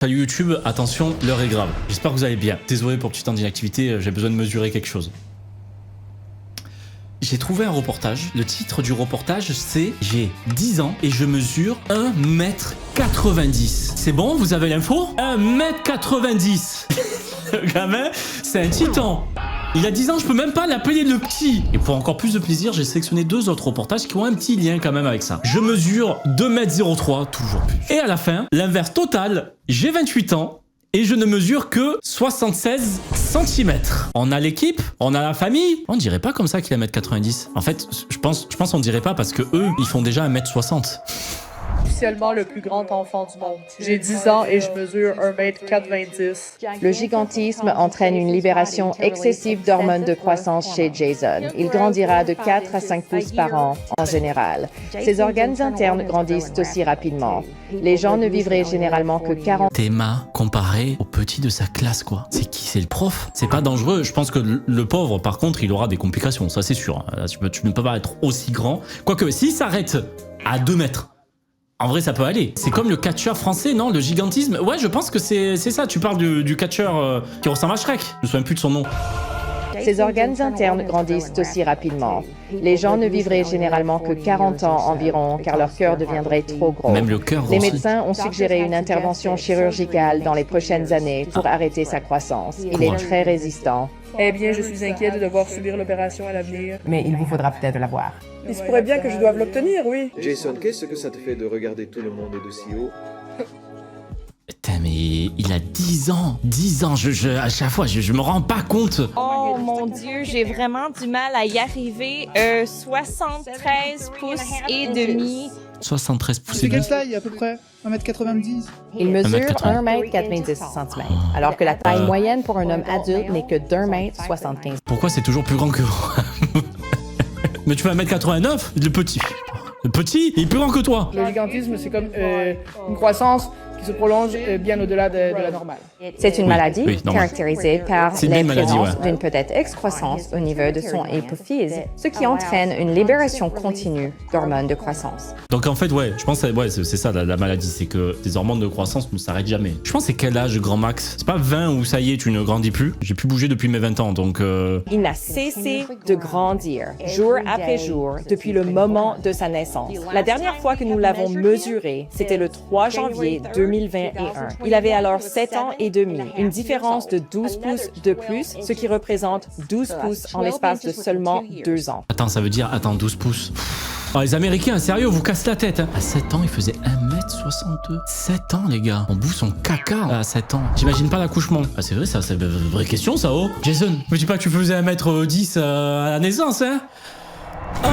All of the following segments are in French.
Salut YouTube, attention, l'heure est grave. J'espère que vous allez bien. Désolé pour petit temps d'inactivité, j'ai besoin de mesurer quelque chose. J'ai trouvé un reportage. Le titre du reportage, c'est « J'ai 10 ans et je mesure 1m90 ». C'est bon, vous avez l'info? 1m90. Le gamin, c'est un titan. Il a 10 ans, je peux même pas l'appeler le petit. Et pour encore plus de plaisir, j'ai sélectionné deux autres reportages qui ont un petit lien quand même avec ça. Je mesure 2m03, toujours plus. Et à la fin, l'inverse total, j'ai 28 ans et je ne mesure que 76 cm. On a l'équipe, on a la famille. On dirait pas comme ça qu'il est 1m90. En fait, je pense on dirait pas parce que eux, ils font déjà 1m60. Officiellement le plus grand enfant du monde. J'ai 10 ans et je mesure 1m90. Le gigantisme entraîne une libération excessive d'hormones de croissance chez Jason. Il grandira de 4 à 5 pouces par an, en général. Ses organes internes grandissent aussi rapidement. Les gens ne vivraient généralement que 40... Théma comparé au petit de sa classe, quoi. C'est qui? C'est le prof? C'est pas dangereux. Je pense que le pauvre, par contre, il aura des complications, ça c'est sûr. Là, tu ne peux pas être aussi grand. Quoique, s'il s'arrête à 2 mètres, en vrai, ça peut aller. C'est comme le catcheur français, non? Le gigantisme. Ouais, je pense que c'est ça. Tu parles du catcheur qui ressemble à Shrek. Je me souviens plus de son nom. Ses organes internes grandissent aussi rapidement. Les gens ne vivraient généralement que 40 ans environ, car leur cœur deviendrait trop gros. Même le cœur Les aussi. médecins ont suggéré une intervention chirurgicale dans les prochaines années pour arrêter sa croissance. Il est très résistant. Eh bien, je suis inquiet de devoir subir l'opération à l'avenir. Mais il vous faudra peut-être la voir. Il se pourrait bien que je doive l'obtenir, oui. Jason, qu'est-ce que ça te fait de regarder tout le monde de si haut? Putain, mais il a 10 ans. 10 ans. À chaque fois, je me rends pas compte. Oh mon Dieu, j'ai vraiment du mal à y arriver. 73 pouces et demi. 73 pouces et C'est quelle demi. taille à peu près? 1m90? Il mesure 1m90. 1m90 cm, alors que la taille moyenne pour un homme adulte n'est que d'1m75. Pourquoi c'est toujours plus grand que moi? Mais tu fais 1m89, le petit. Le petit, il est plus grand que toi. Le gigantisme, c'est comme une croissance qui se prolonge bien au-delà de la normale. C'est une maladie oui, normal. caractérisée par C'est bien une maladie, l'influence ouais. d'une peut-être excroissance au niveau de son hypophyse, ce qui entraîne une libération continue d'hormones de croissance. Donc en fait, ouais, je pense que c'est ça la maladie, c'est que les hormones de croissance ne s'arrêtent jamais. Je pense que c'est quel âge grand max? C'est pas 20 où ça y est, tu ne grandis plus. J'ai plus bougé depuis mes 20 ans, donc... Il n'a cessé de grandir, jour après jour, depuis le moment de sa naissance. La dernière fois que nous l'avons mesuré, c'était le 3 janvier 2021. Il avait alors 7 ans et demi, une différence de 12 pouces de plus, ce qui représente 12 pouces en l'espace de seulement 2 ans. Attends, ça veut dire... Attends, 12 pouces. Oh, les Américains, sérieux, vous cassent la tête. Hein. À 7 ans, il faisait 1m62. 7 ans, les gars. On bouffe son caca à 7 ans. J'imagine pas l'accouchement. Ah, c'est vrai, ça, c'est une vraie question, ça, oh. Jason, me dis pas que tu faisais 1m10 à la naissance, hein? Ah,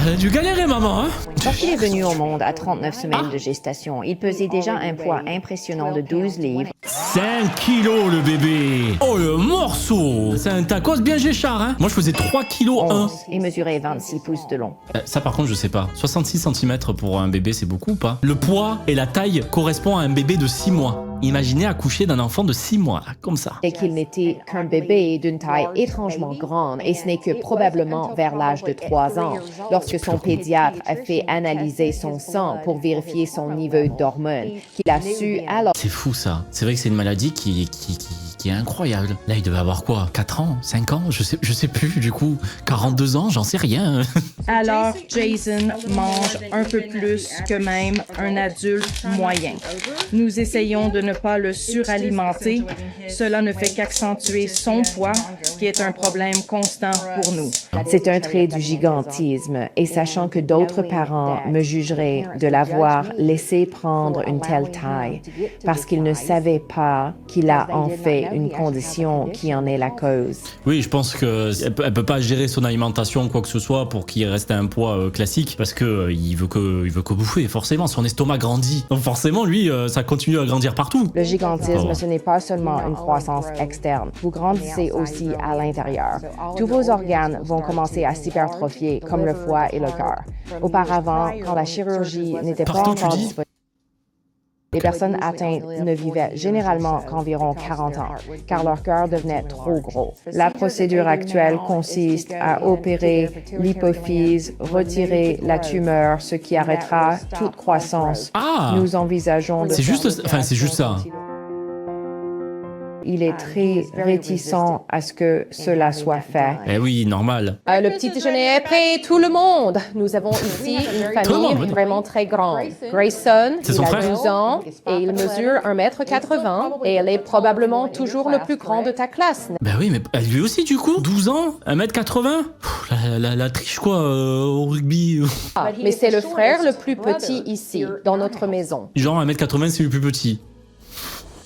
elle a dû galérer, maman, hein? Quand il est venu au monde à 39 semaines de gestation, il pesait déjà un poids impressionnant de 12 livres. 5 kilos, le bébé. Oh, le morceau. C'est un tacos bien géchard, hein? Moi, je faisais 3 kilos 1. 11 et mesurait 26 pouces de long. Ça, par contre, je sais pas. 66 cm pour un bébé, c'est beaucoup ou pas? Le poids et la taille correspondent à un bébé de 6 mois. Imaginez accoucher d'un enfant de 6 mois, là, comme ça. Et qu'il n'était qu'un bébé d'une taille étrangement grande, et ce n'est que probablement vers l'âge de 3 ans, lorsque son pédiatre a fait analyser son sang pour vérifier son niveau d'hormones, qu'il a su alors... C'est fou, ça. C'est vrai que c'est une maladie qui est incroyable. Là, il devait avoir quoi? 4 ans? 5 ans? Je sais plus, du coup. 42 ans? J'en sais rien. Alors, Jason mange un peu plus que même un adulte moyen. Nous essayons de ne pas le suralimenter. Cela ne fait qu'accentuer son poids, qui est un problème constant pour nous. C'est un trait du gigantisme, et sachant que d'autres parents me jugeraient de l'avoir laissé prendre une telle taille, parce qu'ils ne savaient pas qu'il a en fait une condition qui en est la cause. Oui, je pense qu'elle peut pas gérer son alimentation ou quoi que ce soit pour qu'il reste à un poids classique, parce que il veut que bouffer, forcément. Son estomac grandit. Donc forcément, lui, ça continue à grandir partout. Le gigantisme, ce n'est pas seulement une croissance externe. Vous grandissez aussi à l'intérieur. Tous vos organes vont commencer à s'hypertrophier, comme le foie et le cœur. Auparavant, quand la chirurgie n'était pas Partout, tu encore dis? disponible, les personnes atteintes ne vivaient généralement qu'environ 40 ans, car leur cœur devenait trop gros. La procédure actuelle consiste à opérer l'hypophyse, retirer la tumeur, ce qui arrêtera toute croissance. Ah! Nous envisageons de... C'est juste ça. Il est très réticent à ce que cela soit fait. Eh oui, normal. Le petit déjeuner est prêt, tout le monde. Nous avons ici une Tout le monde, famille oui. vraiment très grande. Grayson, C'est son il a frère. 12 ans et il mesure 1m80 et elle est probablement toujours le plus grand de ta classe. Bah oui, mais lui aussi du coup, 12 ans, 1m80. Pff, la triche quoi, au rugby. Mais c'est le frère le plus petit ici, dans notre maison. Genre 1m80 c'est le plus petit.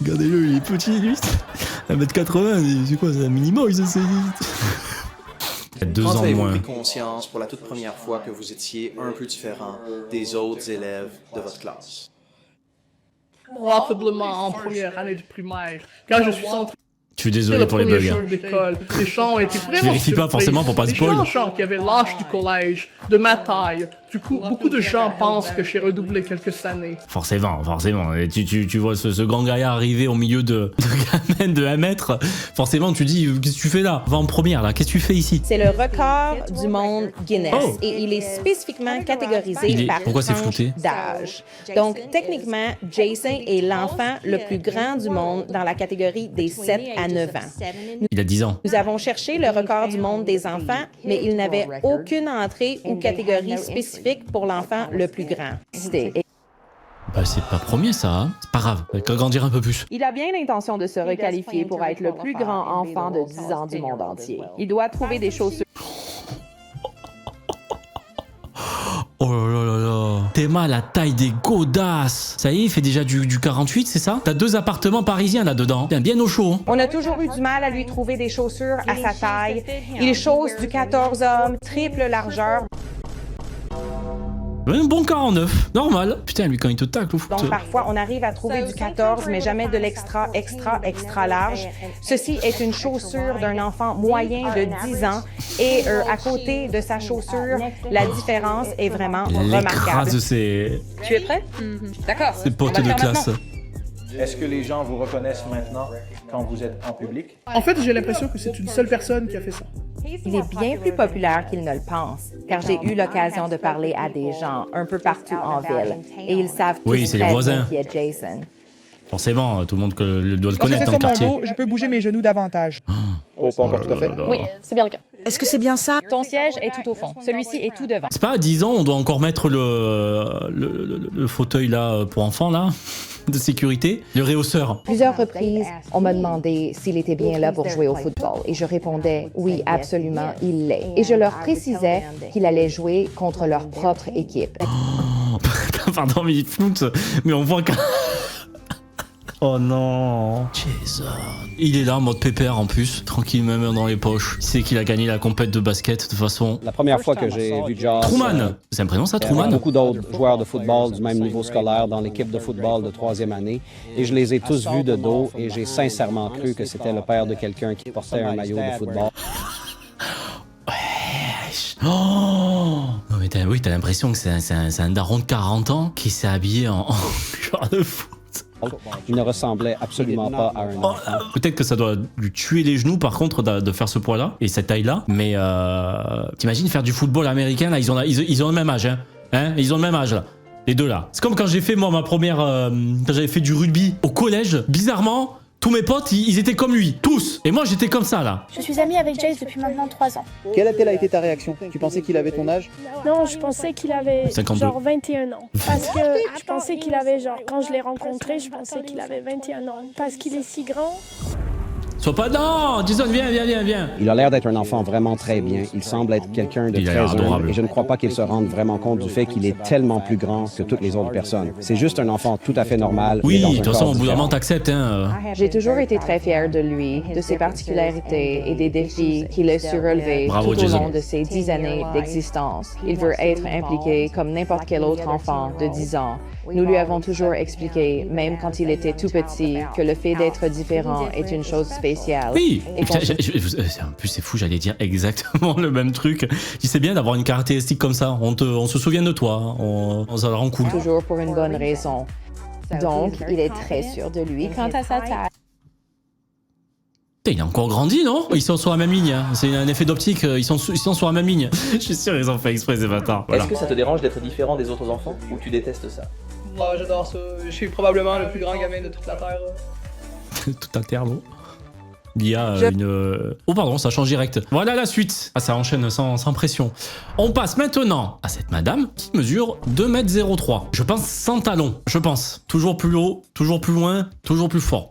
Regardez-le, il est petit lui. 1m80, c'est quoi, c'est un minimum, ça c'est... Il y a 2 Quand ans de avez-vous moins. pris conscience pour la toute première fois que vous étiez un peu différent des autres élèves de votre classe? Probablement en première année de primaire, quand je suis entré Je suis désolé pour les bugs. jour d'école, les gens étaient vraiment vérifie pas surpris. forcément pour pas spoil. Les gens qui avaient l'âge du collège, de ma taille. Du coup, beaucoup de gens pensent que j'ai redoublé quelques années. Forcément. Et tu vois ce grand gaillard arriver au milieu de gamins de 1 mètre. Forcément, tu dis, qu'est-ce que tu fais là? Va en première là, qu'est-ce que tu fais ici? C'est le record du monde Guinness Oh. et il est spécifiquement catégorisé par Pourquoi c'est tranche flouté? d'âge. Donc, techniquement, Jason est l'enfant le plus grand du monde dans la catégorie des 7 à 9 ans. Il a 10 ans. Nous avons cherché le record du monde des enfants, mais il n'avait aucune entrée ou catégorie spécifique pour l'enfant le plus grand. Bah c'est pas premier ça, hein. C'est pas grave, il va grandir un peu plus. Il a bien l'intention de se requalifier pour être le plus grand enfant de 10 ans du monde entier. Il doit trouver des chaussures. Oh là là là. Théma la taille des godasses. Ça y est, il fait déjà du 48, c'est ça? T'as 2 appartements parisiens là-dedans. Bien au chaud. Hein. On a toujours eu du mal à lui trouver des chaussures à sa taille. Il chausse du 14 hommes, triple largeur. Un bon 49, normal. Putain, lui quand il te tacle au foot. Donc parfois, on arrive à trouver du 14, mais jamais de l'extra large. Ceci est une chaussure d'un enfant moyen de 10 ans. Et à côté de sa chaussure, la différence est vraiment remarquable. L'écrase de ses Tu es prêt? D'accord. potes de classe. Est-ce que les gens vous reconnaissent maintenant quand vous êtes en public? En fait, j'ai l'impression que c'est une seule personne qui a fait ça. Il est bien plus populaire qu'il ne le pense, car j'ai eu l'occasion de parler à des gens un peu partout en ville, et ils savent tous Oui, c'est les très voisins. bien qui est Jason. Forcément, tout le monde doit le Quand je connaître fais dans le sur mon quartier. dos, je peux bouger mes genoux davantage. Oh, pas encore tout à fait. Oui. C'est bien le cas. Est-ce que c'est bien ça? Ton siège est tout au fond. Celui-ci est tout devant. C'est pas à 10 ans, on doit encore mettre le fauteuil là pour enfants là, de sécurité, le réhausseur. Plusieurs reprises, on m'a demandé s'il était bien là pour jouer au football, et je répondais oui, absolument, il l'est. Et je leur précisais qu'il allait jouer contre leur propre équipe. Pardon, mais il floute, mais on voit que... Oh non, Jason. Il est là en mode pépère en plus, tranquille, même dans les poches. Il sait qu'il a gagné la compète de basket de toute façon. La première fois que j'ai vu Josh... Truman. C'est un prénom ça, Il y avait Truman? beaucoup d'autres joueurs de football du même niveau scolaire dans l'équipe de football de 3e année. Et je les ai tous vus de dos et j'ai sincèrement cru que c'était le père de quelqu'un qui portait un maillot de football. Oh non mais t'as l'impression que c'est un daron de 40 ans qui s'est habillé en joueur de foot. Il ne ressemblait absolument pas à un enfant. Peut-être que ça doit lui tuer les genoux par contre de faire ce poids-là et cette taille-là. Mais t'imagines faire du football américain là, ils ont le même âge, hein, ils ont le même âge là. Les deux là. C'est comme quand j'ai fait moi ma première, quand j'avais fait du rugby au collège. Bizarrement, tous mes potes, ils étaient comme lui, tous. Et moi j'étais comme ça là. Je suis amie avec Jace depuis maintenant 3 ans. Quelle a été ta réaction? Tu pensais qu'il avait ton âge? Non, je pensais qu'il avait 52. genre 21 ans. Parce que je pensais qu'il avait genre, quand je l'ai rencontré, je pensais qu'il avait 21 ans. Parce qu'il est si grand. Sois pas... Non, Jason, viens. Il a l'air d'être un enfant vraiment très bien. Il semble être quelqu'un de Il a très l'air adorable. humble et je ne crois pas qu'il se rende vraiment compte du fait qu'il est tellement plus grand que toutes les autres personnes. C'est juste un enfant tout à fait normal. mais Oui, dans de un toute façon, corps au bout d'un différent. moment, t'acceptes, hein. J'ai toujours été très fière de lui, de ses particularités et des défis qu'il a su relever Bravo, tout au Jason. long de ses 10 années d'existence. Il veut être impliqué comme n'importe quel autre enfant de 10 ans. Nous lui avons toujours expliqué, même quand il était tout petit, que le fait d'être différent est une chose spéciale. Oui, Et putain, qu'on- en plus c'est fou, j'allais dire exactement le même truc. Tu sais bien d'avoir une caractéristique comme ça, on se souvient de toi, ça le rend cool. toujours pour une bonne raison. Donc, il est très sûr de lui quant à sa taille. Putain, il a encore grandi, non? Ils sont sur la même ligne, hein. C'est un effet d'optique, ils sont sur la même ligne. Je suis sûr ils ont fait exprès ces bâtards. Voilà. Est-ce que ça te dérange d'être différent des autres enfants ou tu détestes ça? Moi, j'adore ça. Je suis probablement le plus grand gamin de toute la Terre. Tout à terre, l'eau. Il y a une... Oh pardon, ça change direct. Voilà la suite. Ah, ça enchaîne sans pression. On passe maintenant à cette madame qui mesure 2,03 m. Je pense sans talons, je pense. Toujours plus haut, toujours plus loin, toujours plus fort.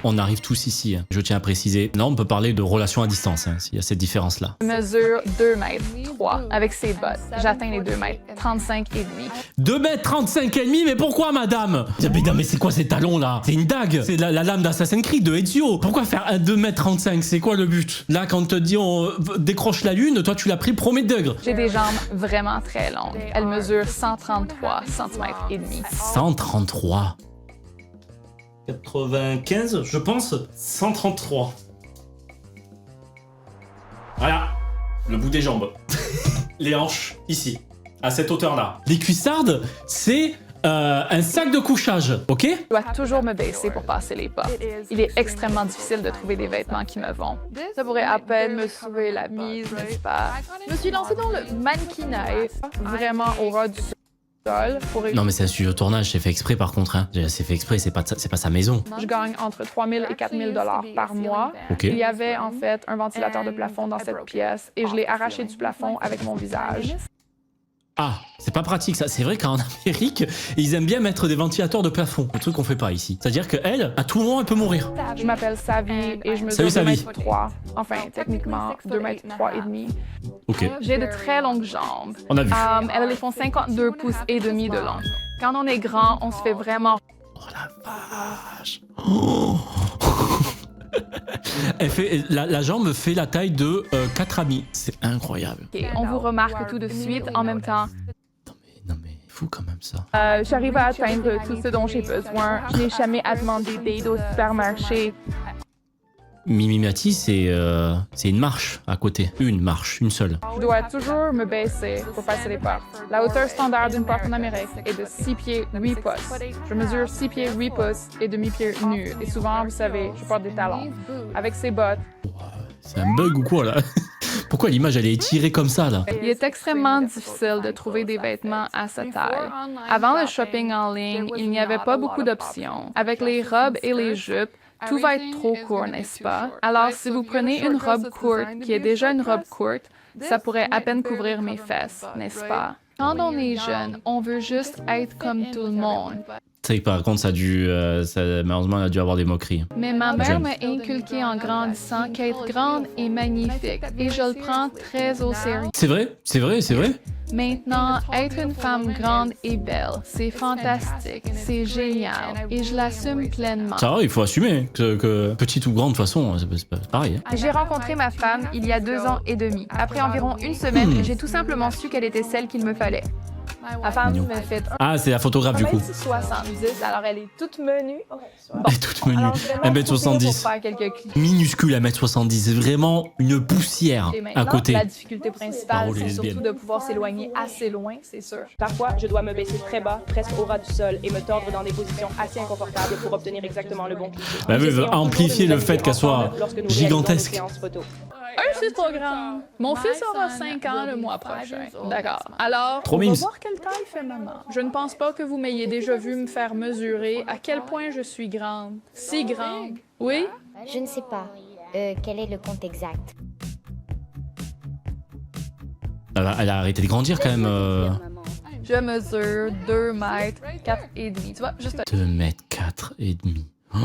On arrive tous ici, hein. Je tiens à préciser. Non, on peut parler de relation à distance, hein, s'il y a cette différence-là. Je mesure 2,3 m avec ses bottes. J'atteins les 2,35 m et demi. 2,35 m et demi, mais pourquoi, madame? Mais c'est quoi ces talons-là? C'est une dague. C'est la lame d'Assassin's Creed de Ezio. Pourquoi faire un 2,35 m? C'est quoi le but? Là, quand on te dit on décroche la lune, toi, tu l'as pris premier degré. J'ai des jambes vraiment très longues. Elles mesurent 133 cm et demi. 133. 95, je pense. 133. Voilà. Le bout des jambes. Les hanches, ici. À cette hauteur-là. Les cuissardes, c'est un sac de couchage, ok? Je dois toujours me baisser pour passer les portes. Il est extrêmement difficile de trouver des vêtements qui me vont. Ça pourrait à peine me sauver la mise, n'est-ce pas? Je me suis lancée dans le mannequinat, vraiment au ras du sol. Non mais c'est un studio de tournage, c'est fait exprès par contre, hein. C'est fait exprès, c'est pas sa maison. Je gagne entre 3 000 et 4 000 $ par mois. Okay. Il y avait en fait un ventilateur de plafond dans cette pièce et je l'ai arraché du plafond avec mon visage. Ah, c'est pas pratique ça. C'est vrai qu'en Amérique, ils aiment bien mettre des ventilateurs de plafond. Un truc qu'on fait pas ici. C'est-à-dire qu'elle, à tout moment, elle peut mourir. Je m'appelle Savi et je mesure 2,3 m. Enfin, techniquement, 2,3 m et demi. Ok. J'ai de très longues jambes. On a vu. Elles les font 52 pouces et demi de long. Quand on est grand, on se fait vraiment... Oh la vache. Oh. La jambe fait la taille de 4 amis. C'est incroyable. Okay, on vous remarque tout de suite en même temps. Non mais fou quand même ça. J'arrive à atteindre tout ce dont j'ai besoin. Je n'ai jamais à demander d'aide au supermarché. Mimimati, c'est une marche à côté. Une marche, une seule. Je dois toujours me baisser pour passer les portes. La hauteur standard d'une porte en Amérique est de 6 pieds 8 pouces. Je mesure 6 pieds 8 pouces et demi-pied nu. Et souvent, vous savez, je porte des talons. Avec ces bottes. C'est un bug ou quoi là? Pourquoi l'image elle est étirée comme ça là? Il est extrêmement difficile de trouver des vêtements à sa taille. Avant le shopping en ligne, il n'y avait pas beaucoup d'options. Avec les robes et les jupes, tout va être trop court, n'est-ce pas? Alors, si vous prenez une robe courte qui est déjà une robe courte, ça pourrait à peine couvrir mes fesses, n'est-ce pas? Quand on est jeune, on veut juste être comme tout le monde. C'est que par contre, malheureusement, elle a dû avoir des moqueries. Mais ma mère m'a inculqué en grandissant qu'être grande est magnifique et je le prends très au sérieux. C'est vrai, c'est vrai, c'est vrai. Maintenant, être une femme grande et belle, c'est fantastique, c'est génial et je l'assume pleinement. Ça va, il faut assumer que petite ou grande, de toute façon, c'est pareil. Hein. J'ai rencontré ma femme il y a 2 ans et demi. Après environ une semaine, j'ai tout simplement su qu'elle était celle qu'il me fallait. Ma femme me fait Ah, c'est la photographe du coup. 1m70, alors elle est toute menue. Bon. Elle est toute menue. 1m70. Minuscule 1m70, c'est vraiment une poussière à côté. La difficulté principale, c'est surtout de pouvoir s'éloigner assez loin, c'est sûr. Parfois, je dois me baisser très bas, presque au ras du sol, et me tordre dans des positions assez inconfortables pour obtenir exactement le bon cliché. Bah oui, amplifier le fait qu'elle soit gigantesque. C'est trop grand. Mon fils aura 5 ans le mois prochain. D'accord. Alors, trop on va voir quelle taille fait maman. Je ne pense pas que vous m'ayez déjà vu me faire mesurer à quel point je suis grande. Si grande. Oui? Je ne sais pas. Quel est le compte exact? Elle a arrêté de grandir quand même. Je mesure 2,4 m. Tu vois, juste 2,4 m. Oh.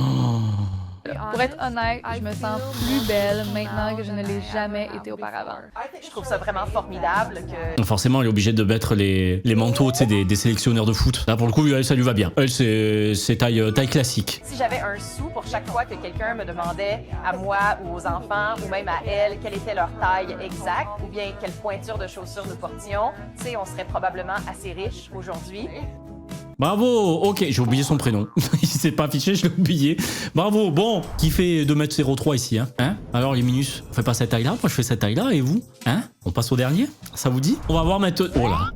Pour être honnête, je me sens plus belle maintenant que je ne l'ai jamais été auparavant. Je trouve ça vraiment formidable que... Forcément, elle est obligée de mettre les manteaux des sélectionneurs de foot. Là, pour le coup, elle, ça lui va bien. Elle, c'est taille classique. Si j'avais un sou pour chaque fois que quelqu'un me demandait à moi ou aux enfants, ou même à elle, quelle était leur taille exacte, ou bien quelle pointure de chaussures nous portions, tu sais, on serait probablement assez riche aujourd'hui. Bravo, ok, j'ai oublié son prénom. Il s'est pas affiché, je l'ai oublié. Bravo, bon, qui fait 2,03 m ici, hein? Alors les minus, on fait pas cette taille-là, moi je fais cette taille-là, et vous? Hein? On passe au dernier? Ça vous dit? On va voir maintenant... Oh là.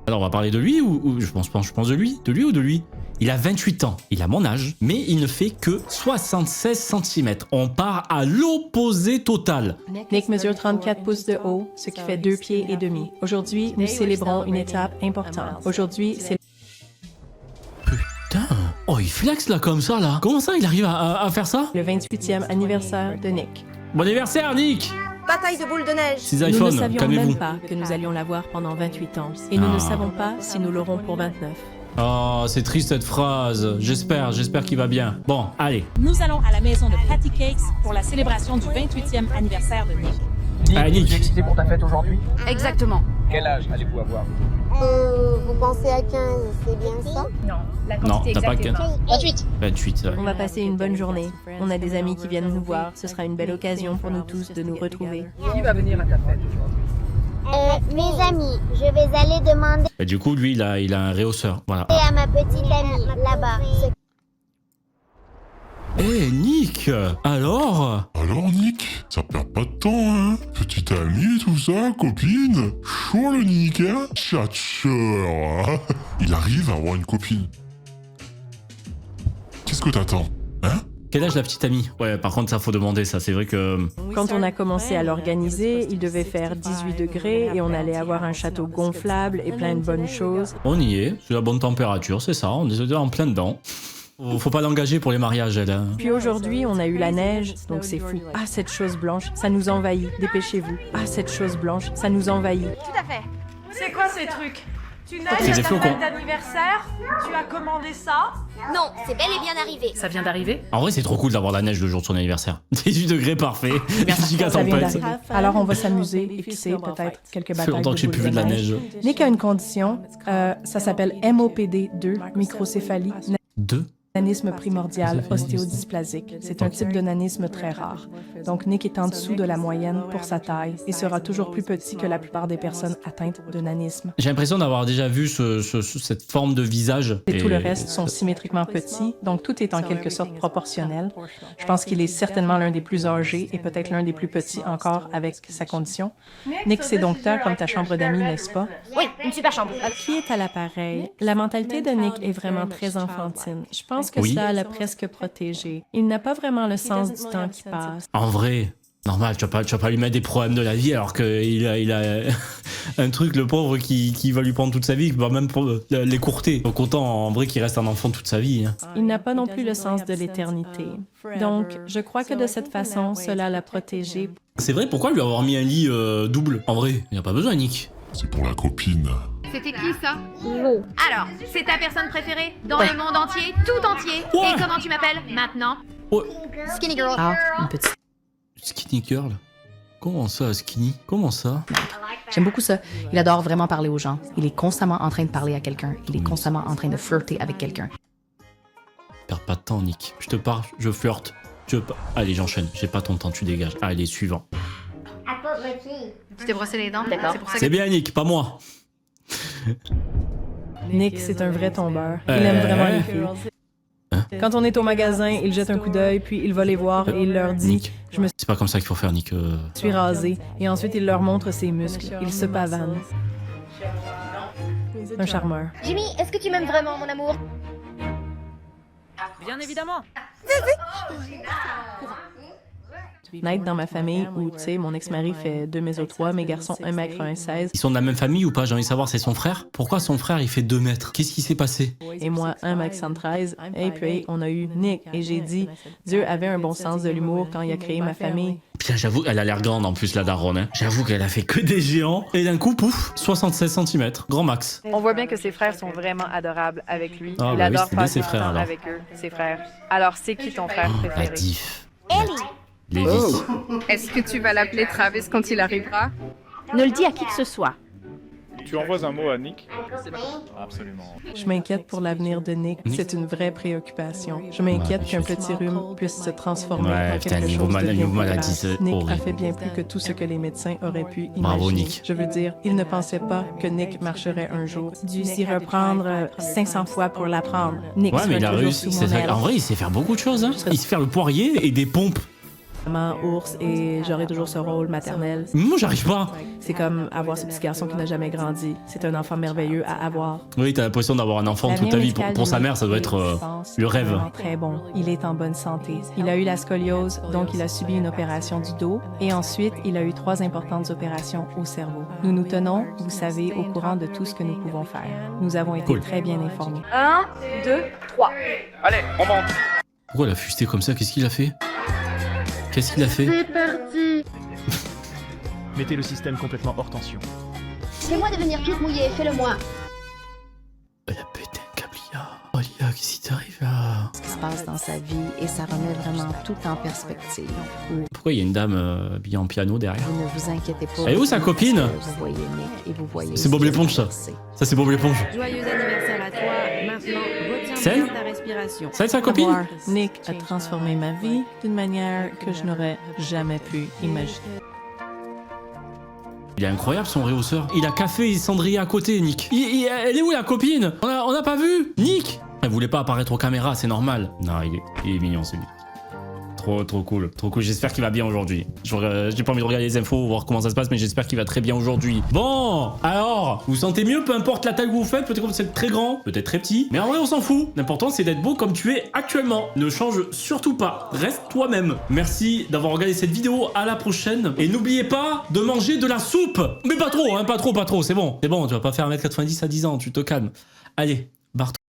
Alors on va parler de lui ou je pense de lui? De lui ou de lui? Il a 28 ans, il a mon âge, mais il ne fait que 76 cm. On part à l'opposé total. Nick mesure 34 pouces de haut, ce qui fait 2 pieds et demi. Aujourd'hui, nous célébrons une étape importante. Aujourd'hui, c'est... Putain! Oh, il flex là comme ça là. Comment ça il arrive à faire ça? Le 28e anniversaire de Nick. Bon anniversaire Nick! Bataille de boules de neige. 6 Nous iPhone, ne savions calmez-vous. même pas que nous allions l'avoir pendant 28 ans. Et nous ne savons pas si nous l'aurons pour 29. Oh, c'est triste cette phrase. J'espère qu'il va bien. Bon, allez. Nous allons à la maison de Patty Cakes pour la célébration du 28e anniversaire de Nick. Allez, Nick. Tu es excité pour ta fête aujourd'hui? Exactement. Quel âge allez-vous avoir? Vous pensez à 15, c'est bien ça? Non, la Non, t'as pas 15. 28. 28, ouais. On va passer une bonne journée. On a des amis qui viennent nous voir. Ce sera une belle occasion pour nous tous de nous retrouver. Qui va venir à ta fête aujourd'hui? Mes amis, je vais aller demander Et du coup, lui, il a un réhausseur. Voilà. à ma petite amie là-bas. Eh, Nick! Alors Nick, ça perd pas de temps, hein? Petite amie, tout ça, copine? Chaud le Nick, hein? Tchatcheur, hein? Il arrive à avoir une copine. Qu'est-ce que t'attends? Hein? Quel âge la petite amie? Ouais, par contre, ça, faut demander, ça. C'est vrai que... Quand on a commencé à l'organiser, il devait faire 18 degrés et on allait avoir un château gonflable et plein de bonnes choses. On y est. C'est la bonne température, c'est ça. On est en plein dedans. Faut pas l'engager pour les mariages, elle. Puis aujourd'hui, on a eu la neige, donc c'est fou. Ah, cette chose blanche, ça nous envahit. Dépêchez-vous. Ah, cette chose blanche, ça nous envahit. Tout à fait. C'est quoi ces trucs? Tu C'est neiges des à ta flocons. fête d'anniversaire? Tu as commandé ça? Non, c'est bel et bien arrivé. Ça vient d'arriver? En vrai, c'est trop cool d'avoir la neige le jour de son anniversaire. 18 degrés, parfait. Giga Ça vient tempête. d'arriver. Alors on va s'amuser et fixer peut-être quelques Ça fait batailles longtemps que j'ai plus vu de la neige. Nick a une condition, ça s'appelle MOPD2, microcéphalie. 2? Nanisme primordial ostéodysplasique. C'est un type de nanisme très rare. Donc Nick est en dessous de la moyenne pour sa taille et sera toujours plus petit que la plupart des personnes atteintes de nanisme. J'ai l'impression d'avoir déjà vu cette forme de visage. Et tout le reste sont symétriquement petits, donc tout est en quelque sorte proportionnel. Je pense qu'il est certainement l'un des plus âgés et peut-être l'un des plus petits encore avec sa condition. Nick, c'est donc comme ta chambre d'amis, n'est-ce pas? Oui, une super chambre. Qui est à l'appareil? La mentalité de Nick est vraiment très enfantine. Je pense que ça l'a presque protégé. Il n'a pas vraiment le sens du temps qui passe. En vrai, normal, tu vas pas lui mettre des problèmes de la vie alors qu'il a un truc, le pauvre, qui va lui prendre toute sa vie, qui va même l'écourter. Donc autant, en vrai, qu'il reste un enfant toute sa vie. Hein. Il n'a pas non plus le sens de l'éternité. Donc, je crois que de cette façon, cela l'a protégé. C'est vrai, pourquoi lui avoir mis un lit double? En vrai, il n'y a pas besoin, Nick. C'est pour la copine. C'était qui ça? Alors, c'est ta personne préférée dans le monde entier, tout entier. Et comment tu m'appelles maintenant? Skinny Girl. Ah, une petite. Skinny girl? Comment ça, skinny? Comment ça? J'aime beaucoup ça. Il adore vraiment parler aux gens. Il est constamment en train de parler à quelqu'un. Il est constamment en train de flirter avec quelqu'un. Perds pas de temps, Nick. Je te parle, je flirte. Allez, j'enchaîne. J'ai pas ton temps, tu dégages. Allez, suivant. Tu t'es brossé les dents? D'accord. C'est bien, Nick, pas moi. Nick, c'est un vrai tombeur. Il aime vraiment les filles. Quand on est au magasin, il jette un coup d'œil, puis il va les voir et il leur dit Nick, je me c'est pas comme ça qu'il faut faire, Nick. suis rasé. Et ensuite, il leur montre ses muscles. Il se pavane. Un charmeur. Jimmy, est-ce que tu m'aimes vraiment, mon amour? Bien évidemment. Naître dans ma famille où, tu sais, mon ex-mari fait 2 m 3, mes garçons 1m16. Ils sont de la même famille ou pas? J'ai envie de savoir, c'est son frère? Pourquoi son frère, il fait 2 mètres? Qu'est-ce qui s'est passé? Et moi, 1m113. Et puis, on a eu Nick. Et j'ai dit, Dieu avait un bon sens de l'humour quand il a créé ma famille. Putain, j'avoue, elle a l'air grande en plus, la daronne. Hein. J'avoue qu'elle a fait que des géants. Et d'un coup, pouf, 76 cm, grand max. On voit bien que ses frères sont vraiment adorables avec lui. Ah, Il bah oui, adore c'est bien passer ses du frères, temps alors. avec eux, ses frères. Alors, c'est qui ton frère La préféré? diff. Ellie. Lévi. Est-ce que tu vas l'appeler Travis quand il arrivera? Ne le dis à qui que ce soit. Tu envoies un mot à Nick? Absolument. Je m'inquiète pour l'avenir de Nick. C'est une vraie préoccupation. Je m'inquiète qu'un petit rhume puisse se transformer en putain, quelque niveau chose de bien plus maladie, grave. c'est Nick a horrible. fait bien plus que tout ce que les médecins auraient pu imaginer. Bravo, Nick. Je veux dire, ils ne pensaient pas que Nick marcherait un jour. Dû s'y reprendre 500 fois pour l'apprendre. Nick Ouais, mais il sera a toujours réussi. sous mon aile. En vrai, il sait faire beaucoup de choses. Hein. Il sait faire le poirier et des pompes. Maman ours et j'aurai toujours ce rôle maternel. Moi, j'arrive pas. C'est comme avoir ce petit garçon qui n'a jamais grandi. C'est un enfant merveilleux à avoir. Oui, t'as l'impression d'avoir un enfant toute ta vie. Pour sa mère, ça doit être le rêve. Très bon. Il est en bonne santé. Il a eu la scoliose, donc il a subi une opération du dos. Et ensuite, il a eu 3 importantes opérations au cerveau. Nous nous tenons, vous savez, au courant de tout ce que nous pouvons faire. Nous avons été très bien informés. 1, 2, 3. Allez, on monte. Pourquoi elle a fusté comme ça? Qu'est-ce qu'il a fait? Qu'est-ce qu'il a fait? C'est parti. Mettez le système complètement hors tension. Fais-moi devenir toute mouillée, fais-le-moi. Elle a pété un câble, Lia. Oh Lia, qu'est-ce qui t'arrive là? Ce qui se passe dans sa vie et ça remet vraiment tout en perspective. Pourquoi il y a une dame habillée en piano derrière? Vous ne vous inquiétez pas. Elle est où sa copine? Vous voyez Nick et vous voyez... C'est Bob l'éponge ça. Ça c'est Bob l'éponge. Joyeux anniversaire à toi. Maintenant, retiens bien ta respiration. C'est sa copine? Nick a transformé ma vie d'une manière que je n'aurais jamais pu imaginer. Il est incroyable son réhausseur. Il a café et cendrier à côté, Nick. Elle est où la copine? On a pas vu? Nick? Elle voulait pas apparaître aux caméras, c'est normal. Non, il est mignon celui. Trop cool. Trop cool. J'espère qu'il va bien aujourd'hui. J'ai pas envie de regarder les infos, voir comment ça se passe, mais j'espère qu'il va très bien aujourd'hui. Bon, alors, vous vous sentez mieux, peu importe la taille que vous faites. Peut-être que vous êtes très grand, peut-être très petit. Mais en vrai, on s'en fout. L'important, c'est d'être beau comme tu es actuellement. Ne change surtout pas. Reste toi-même. Merci d'avoir regardé cette vidéo. À la prochaine. Et n'oubliez pas de manger de la soupe. Mais pas trop, hein. Pas trop. C'est bon. Tu vas pas faire 1m90 à 10 ans. Tu te calmes. Allez, barre-toi.